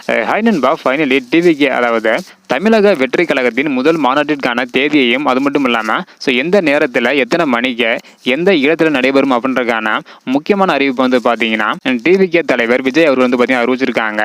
Hi நண்பா, finally TVK அதாவது தமிழக வெற்றி கழகத்தின் முதல் மாநாட்டிற்கான தேதியையும் அது மட்டும் இல்லாமல் எந்த நேரத்தில் எத்தனை மணிக்கு எந்த இடத்துல நடைபெறும் அப்படின்றதுக்கான முக்கியமான அறிவிப்பு வந்து பார்த்தீங்கன்னா டிவிகே தலைவர் விஜய் அவர் வந்து பார்த்தீங்கன்னா அறிவிச்சிருக்காங்க.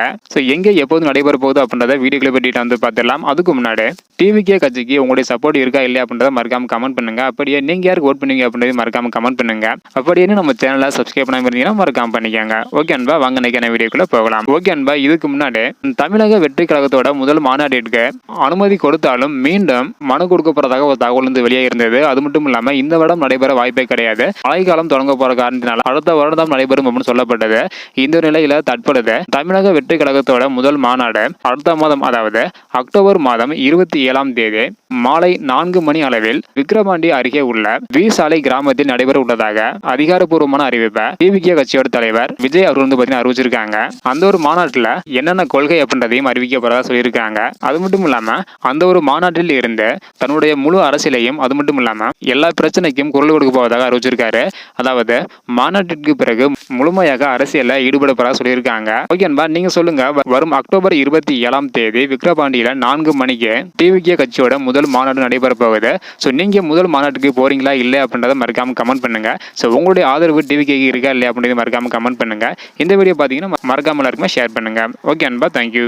எங்கே எப்போது நடைபெற போகுது அப்படின்றத வீடியோக்களை பற்றிட்டு வந்து பார்த்துடலாம். அதுக்கு முன்னாடி டிவிகே கட்சிக்கு உங்களுடைய சப்போர்ட் இருக்கா இல்லையா அப்படின்றத மறக்காம கமெண்ட் பண்ணுங்க. அப்படியே நீங்க யாருக்கு ஓட் பண்ணுவீங்க அப்படின்றத மறக்காம கமெண்ட் பண்ணுங்க. அப்படியே நம்ம சேனலை சப்ஸ்கிரைப் பண்ணாம இருந்தீங்கன்னா மறக்காம பண்ணிக்கோங்க. ஓகே அன்பா, வாங்க இன்னைக்கான வீடியோக்குள்ள போகலாம். ஓகே அன்பா, இதுக்கு முன்னாடி தமிழக வெற்றி கழகத்தோட முதல் மாநாட்டிற்கு அனுமதி கொடுத்தாலும் மீண்டும் மனு கொடுக்கப்படுறதாக ஒரு தகவல் வந்து வெளியே இருந்தது. அது மட்டும் இல்லாம இந்த வருடம் நடைபெற வாய்ப்பே கிடையாது. மழைக்காலம் தொடங்க போற காரணத்தினால அடுத்த வருடம் நடைபெறும் அப்படின்னு சொல்லப்பட்டது. இந்த நிலையில தற்பொழுது தமிழக வெற்றி கழகத்தோட முதல் மாநாடு அடுத்த மாதம், அதாவது அக்டோபர் மாதம் 27ஆம் தேதி மாலை 4 மணி அளவில் விக்கிரவாண்டி அருகே உள்ள வி சாலை கிராமத்தில் நடைபெற உள்ளதாக அதிகாரப்பூர்வமான அறிவிப்பை டிவிகே கட்சியோட தலைவர் விஜய் அவர் வந்து பார்த்தீங்கன்னா அறிவிச்சிருக்காங்க. அந்த ஒரு மாநாட்டில் என்னென்ன கொள்கை அப்படின்றதையும் அறிவிக்கப்படுறதா சொல்லியிருக்காங்க. அது மட்டும் இல்லாம அந்த ஒரு மாநாட்டில் இருந்து தன்னுடைய முழு அரசியலையும் அது மட்டும் இல்லாம எல்லா பிரச்சனைக்கும் குரல் கொடுக்க போவதாக அறிவிச்சிருக்காரு. அதாவது மாநாட்டிற்கு பிறகு முழுமையாக அரசியல்ல ஈடுபட போறதா சொல்லியிருக்காங்க. ஓகே அன்பா, நீங்க சொல்லுங்க, வரும் அக்டோபர் 27ஆம் தேதி விக்கிரவாண்டியில 4 மணிக்கு டிவிகே கட்சியோட முதல் மாநாடு நடைபெற போகுது. நீங்க முதல் மாநாட்டுக்கு போறீங்களா இல்லை அப்படின்றத மறக்காம கமெண்ட் பண்ணுங்க. உங்களுடைய ஆதரவு டிவிகே இருக்கா இல்லையா அப்படின்றத மறக்காம கமெண்ட் பண்ணுங்க. இந்த வீடியோ பாத்தீங்கன்னா மறக்காம எல்லாருக்குமே ஷேர் பண்ணுங்க. ஓகே அன்பா, தேங்க்யூ.